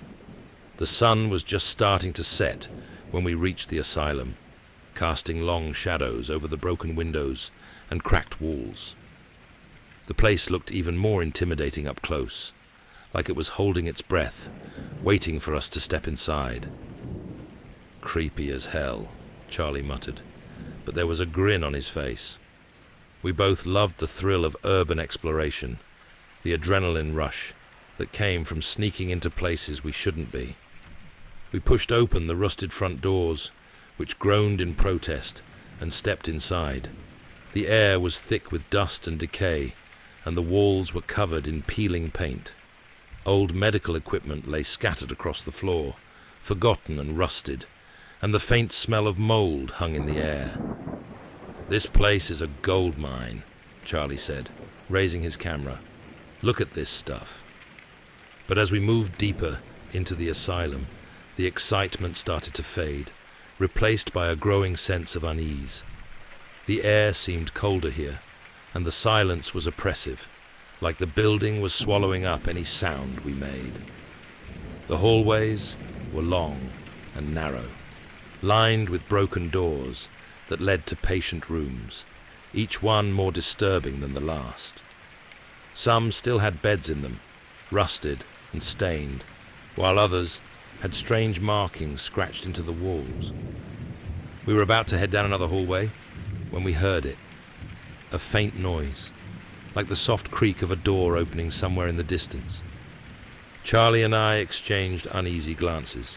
The sun was just starting to set when we reached the asylum, casting long shadows over the broken windows and cracked walls. The place looked even more intimidating up close, like it was holding its breath, waiting for us to step inside. "Creepy as hell," Charlie muttered, but there was a grin on his face. We both loved the thrill of urban exploration, the adrenaline rush that came from sneaking into places we shouldn't be. We pushed open the rusted front doors, which groaned in protest, and stepped inside. The air was thick with dust and decay, and the walls were covered in peeling paint. Old medical equipment lay scattered across the floor, forgotten and rusted, and the faint smell of mold hung in the air. "This place is a gold mine," Charlie said, raising his camera. "Look at this stuff." But as we moved deeper into the asylum, the excitement started to fade, replaced by a growing sense of unease. The air seemed colder here, and the silence was oppressive, like the building was swallowing up any sound we made. The hallways were long and narrow, lined with broken doors that led to patient rooms, each one more disturbing than the last. Some still had beds in them, rusted and stained, while others had strange markings scratched into the walls. We were about to head down another hallway when we heard it, a faint noise, like the soft creak of a door opening somewhere in the distance. Charlie and I exchanged uneasy glances.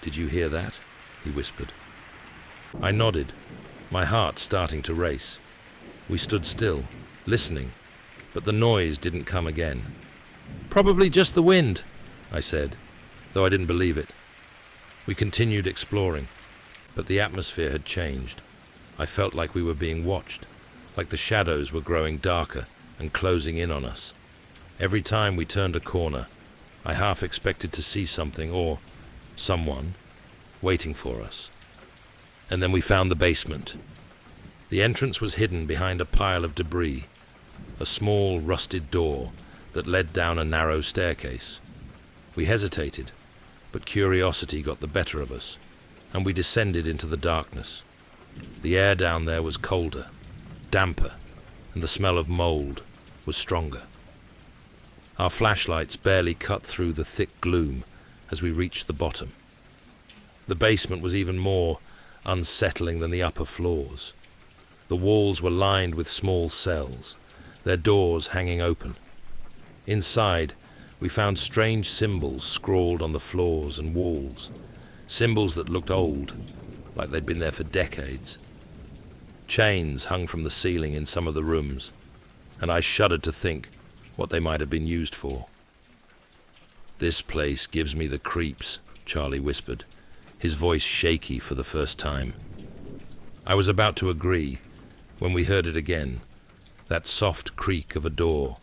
"Did you hear that?" he whispered. I nodded, my heart starting to race. We stood still, listening, but the noise didn't come again. "Probably just the wind," I said, though I didn't believe it. We continued exploring, but the atmosphere had changed. I felt like we were being watched, like the shadows were growing darker and closing in on us. Every time we turned a corner, I half expected to see something or someone waiting for us. And then we found the basement. The entrance was hidden behind a pile of debris, a small rusted door that led down a narrow staircase. We hesitated, but curiosity got the better of us, and we descended into the darkness. The air down there was colder, damper, and the smell of mold was stronger. Our flashlights barely cut through the thick gloom as we reached the bottom. The basement was even more unsettling than the upper floors. The walls were lined with small cells, their doors hanging open. Inside, we found strange symbols scrawled on the floors and walls, symbols that looked old, like they'd been there for decades. Chains hung from the ceiling in some of the rooms, and I shuddered to think what they might have been used for. "This place gives me the creeps," Charlie whispered, his voice shaky for the first time. I was about to agree when we heard it again, that soft creak of a door,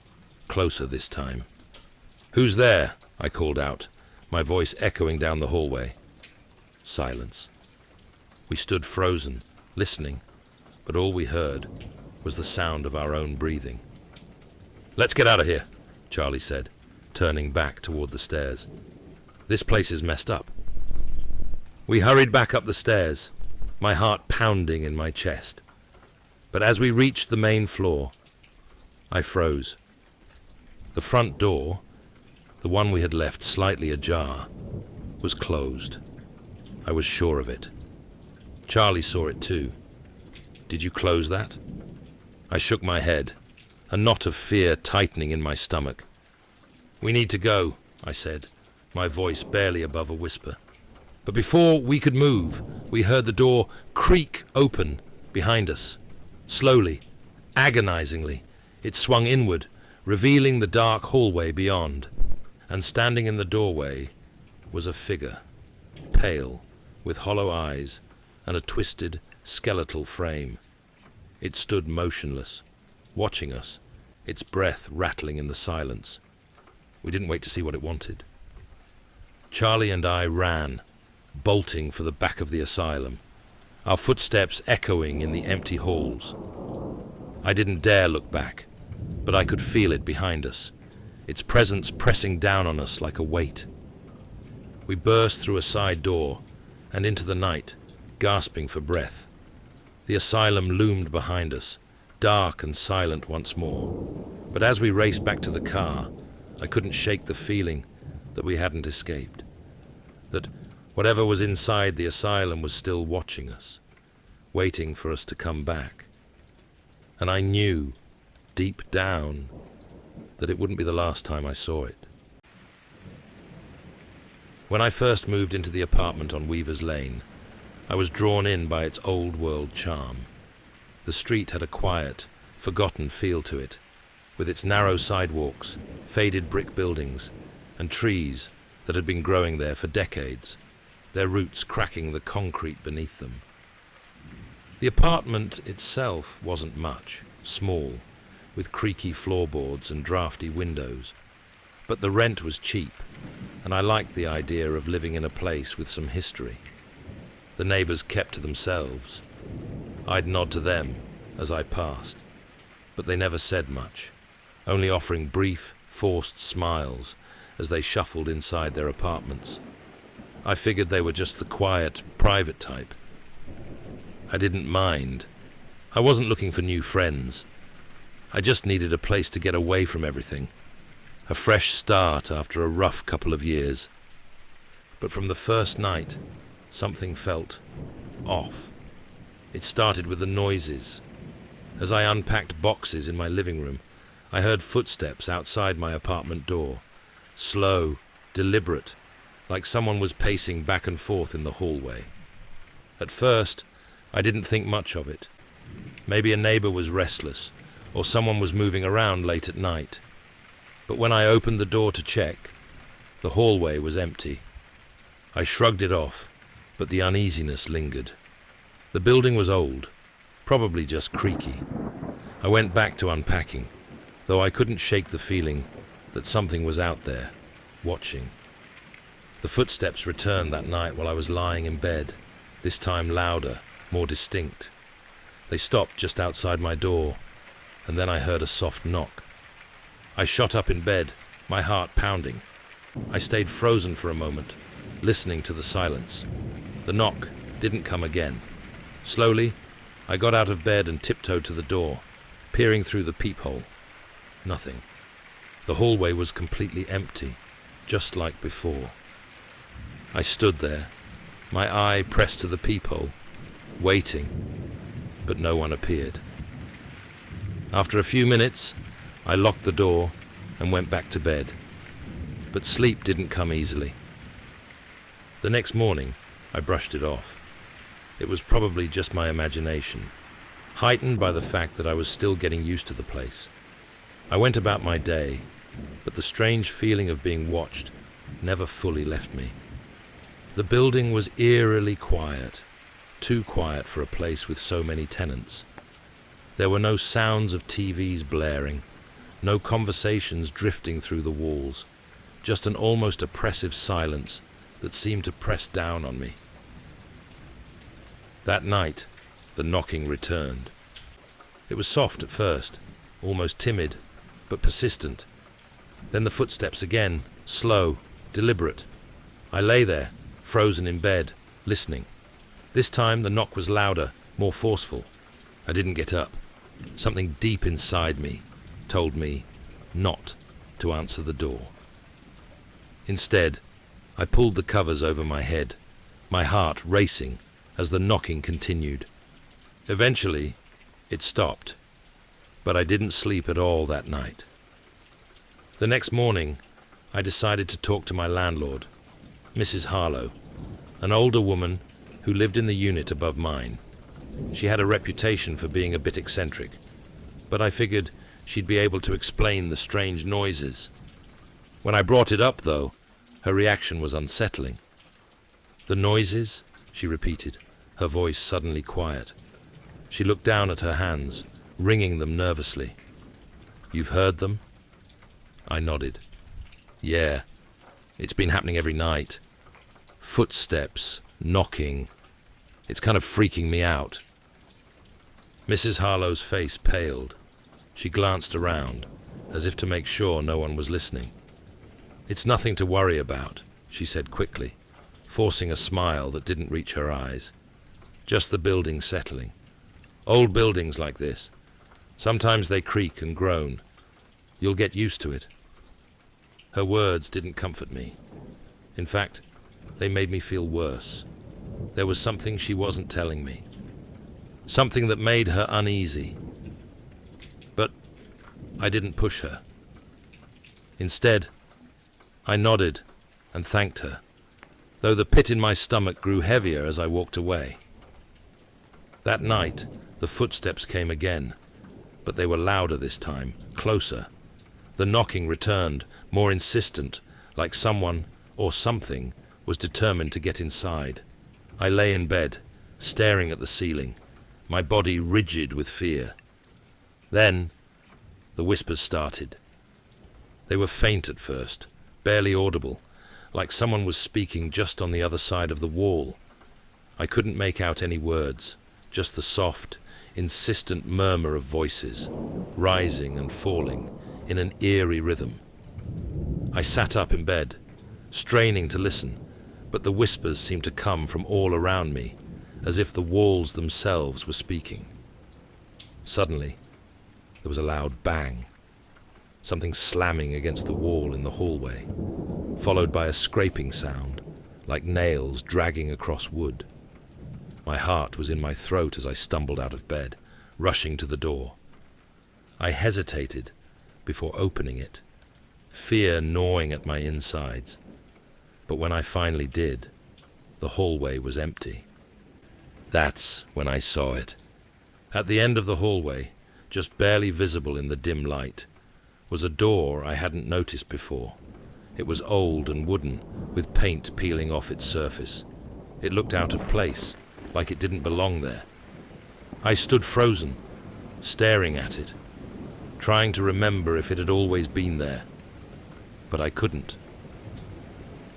closer this time. "Who's there?" I called out, my voice echoing down the hallway. Silence. We stood frozen, listening, but all we heard was the sound of our own breathing. "Let's get out of here," Charlie said, turning back toward the stairs. "This place is messed up." We hurried back up the stairs, my heart pounding in my chest. But as we reached the main floor, I froze. The front door, the one we had left slightly ajar, was closed. I was sure of it. Charlie saw it too. "Did you close that?" I shook my head, a knot of fear tightening in my stomach. "We need to go," I said, my voice barely above a whisper. But before we could move, we heard the door creak open behind us. Slowly, agonizingly, it swung inward, revealing the dark hallway beyond. And standing in the doorway was a figure, pale, with hollow eyes and a twisted, skeletal frame. It stood motionless, watching us, its breath rattling in the silence. We didn't wait to see what it wanted. Charlie and I ran, bolting for the back of the asylum, our footsteps echoing in the empty halls. I didn't dare look back, but I could feel it behind us, its presence pressing down on us like a weight. We burst through a side door and into the night, gasping for breath. The asylum loomed behind us, dark and silent once more. But as we raced back to the car, I couldn't shake the feeling that we hadn't escaped, that whatever was inside the asylum was still watching us, waiting for us to come back. And I knew, deep down, that it wouldn't be the last time I saw it. When I first moved into the apartment on Weaver's Lane, I was drawn in by its old-world charm. The street had a quiet, forgotten feel to it, with its narrow sidewalks, faded brick buildings, and trees that had been growing there for decades, their roots cracking the concrete beneath them. The apartment itself wasn't much, small, with creaky floorboards and drafty windows, but the rent was cheap, and I liked the idea of living in a place with some history. The neighbors kept to themselves. I'd nod to them as I passed, but they never said much. only offering brief, forced smiles as they shuffled inside their apartments. I figured they were just the quiet, private type. I didn't mind. I wasn't looking for new friends. I just needed a place to get away from everything. A fresh start after a rough couple of years. But from the first night, something felt off. It started with the noises. As I unpacked boxes in my living room, I heard footsteps outside my apartment door. Slow, deliberate, like someone was pacing back and forth in the hallway. At first, I didn't think much of it. Maybe a neighbor was restless, or someone was moving around late at night. But when I opened the door to check, the hallway was empty. I shrugged it off, but the uneasiness lingered. The building was old, probably just creaky. I went back to unpacking, though I couldn't shake the feeling that something was out there, watching. The footsteps returned that night while I was lying in bed, this time louder, more distinct. They stopped just outside my door, and then I heard a soft knock. I shot up in bed, my heart pounding. I stayed frozen for a moment, listening to the silence. The knock didn't come again. Slowly, I got out of bed and tiptoed to the door, peering through the peephole. Nothing. The hallway was completely empty, just like before. I stood there, my eye pressed to the peephole, waiting, but no one appeared. After a few minutes, I locked the door and went back to bed, but sleep didn't come easily. The next morning, I brushed it off. It was probably just my imagination, heightened by the fact that I was still getting used to the place. I went about my day, but the strange feeling of being watched never fully left me. The building was eerily quiet, too quiet for a place with so many tenants. There were no sounds of TVs blaring, no conversations drifting through the walls, just an almost oppressive silence that seemed to press down on me. That night, the knocking returned. It was soft at first, almost timid, but persistent. Then the footsteps again, slow, deliberate. I lay there, frozen in bed, listening. This time the knock was louder, more forceful. I didn't get up. Something deep inside me told me not to answer the door. Instead, I pulled the covers over my head, my heart racing as the knocking continued. Eventually, it stopped, but I didn't sleep at all that night. The next morning, I decided to talk to my landlord, Mrs. Harlow, an older woman who lived in the unit above mine. She had a reputation for being a bit eccentric, but I figured she'd be able to explain the strange noises. When I brought it up, though, her reaction was unsettling. "The noises?" she repeated, her voice suddenly quiet. She looked down at her hands, wringing them nervously. "You've heard them?" I nodded. "Yeah, it's been happening every night. Footsteps, knocking. It's kind of freaking me out." Mrs. Harlow's face paled. She glanced around, as if to make sure no one was listening. "It's nothing to worry about," she said quickly, forcing a smile that didn't reach her eyes. "Just the building settling. Old buildings like this. Sometimes they creak and groan. You'll get used to it." Her words didn't comfort me. In fact, they made me feel worse. There was something she wasn't telling me. Something that made her uneasy. But I didn't push her. Instead, I nodded and thanked her, though the pit in my stomach grew heavier as I walked away. That night, the footsteps came again, but they were louder this time, closer. The knocking returned, more insistent, like someone or something was determined to get inside. I lay in bed, staring at the ceiling, my body rigid with fear. Then, the whispers started. They were faint at first, barely audible, like someone was speaking just on the other side of the wall. I couldn't make out any words, just the soft, insistent murmur of voices, rising and falling in an eerie rhythm. I sat up in bed, straining to listen, but the whispers seemed to come from all around me, as if the walls themselves were speaking. Suddenly, there was a loud bang, something slamming against the wall in the hallway, followed by a scraping sound, like nails dragging across wood. My heart was in my throat as I stumbled out of bed, rushing to the door. I hesitated before opening it, fear gnawing at my insides. But when I finally did, the hallway was empty. That's when I saw it. At the end of the hallway, just barely visible in the dim light, was a door I hadn't noticed before. It was old and wooden, with paint peeling off its surface. It looked out of place, like it didn't belong there. I stood frozen, staring at it, trying to remember if it had always been there. But I couldn't.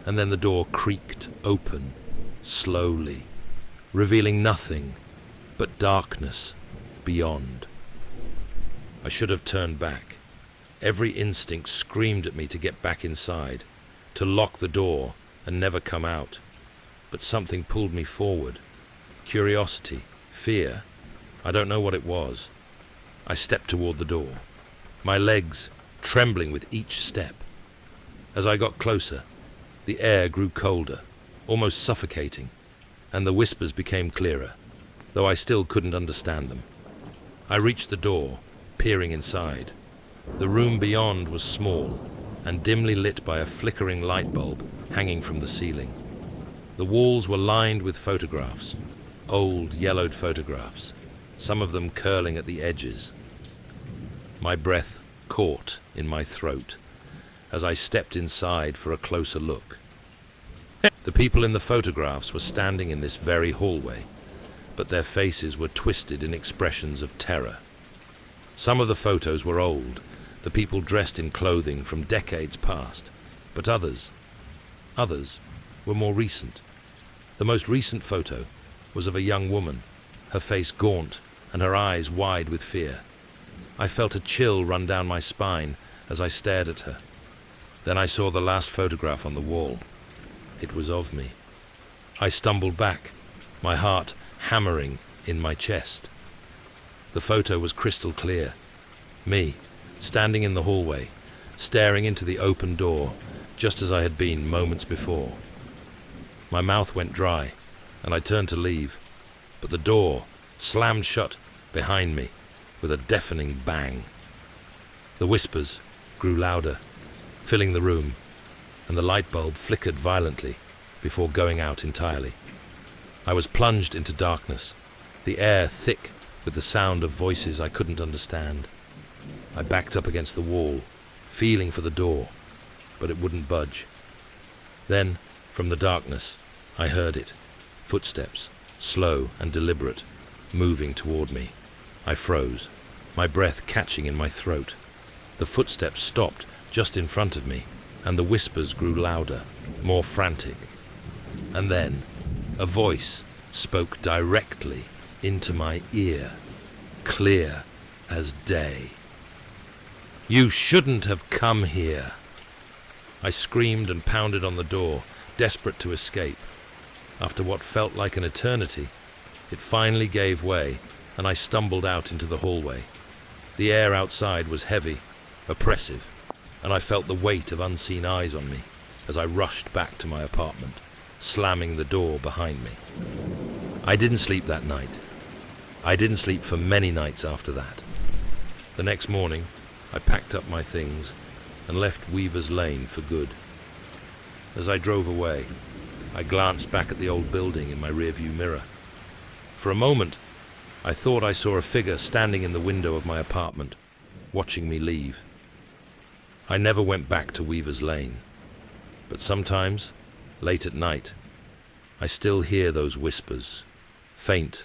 And then the door creaked open, slowly, revealing nothing but darkness beyond. I should have turned back. Every instinct screamed at me to get back inside, to lock the door and never come out. But something pulled me forward. Curiosity, fear, I don't know what it was. I stepped toward the door, my legs trembling with each step. As I got closer, the air grew colder, almost suffocating, and the whispers became clearer, though I still couldn't understand them. I reached the door, peering inside. The room beyond was small and dimly lit by a flickering light bulb hanging from the ceiling. The walls were lined with photographs, old yellowed photographs, some of them curling at the edges. My breath caught in my throat as I stepped inside for a closer look. The people in the photographs were standing in this very hallway, but their faces were twisted in expressions of terror. Some of the photos were old, the people dressed in clothing from decades past, but others were more recent. The most recent photo was of a young woman, her face gaunt and her eyes wide with fear. I felt a chill run down my spine as I stared at her. Then I saw the last photograph on the wall. It was of me. I stumbled back, my heart hammering in my chest. The photo was crystal clear. Me, standing in the hallway, staring into the open door, just as I had been moments before. My mouth went dry, and I turned to leave, but the door slammed shut behind me with a deafening bang. The whispers grew louder, filling the room, and the light bulb flickered violently before going out entirely. I was plunged into darkness, the air thick with the sound of voices I couldn't understand. I backed up against the wall, feeling for the door, but it wouldn't budge. Then, from the darkness, I heard it, footsteps, slow and deliberate, moving toward me. I froze, my breath catching in my throat. The footsteps stopped just in front of me, and the whispers grew louder, more frantic. And then, a voice spoke directly into my ear, clear as day. "You shouldn't have come here." I screamed and pounded on the door, desperate to escape. After what felt like an eternity, it finally gave way, and I stumbled out into the hallway. The air outside was heavy, oppressive, and I felt the weight of unseen eyes on me as I rushed back to my apartment, slamming the door behind me. I didn't sleep that night. I didn't sleep for many nights after that. The next morning, I packed up my things and left Weaver's Lane for good. As I drove away, I glanced back at the old building in my rearview mirror. For a moment, I thought I saw a figure standing in the window of my apartment, watching me leave. I never went back to Weaver's Lane, but sometimes, late at night, I still hear those whispers, faint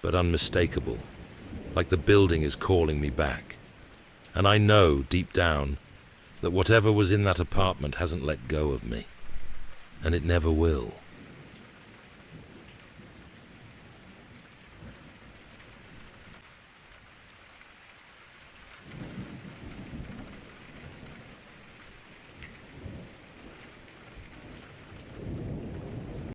but unmistakable, like the building is calling me back. And I know, deep down, that whatever was in that apartment hasn't let go of me, and it never will.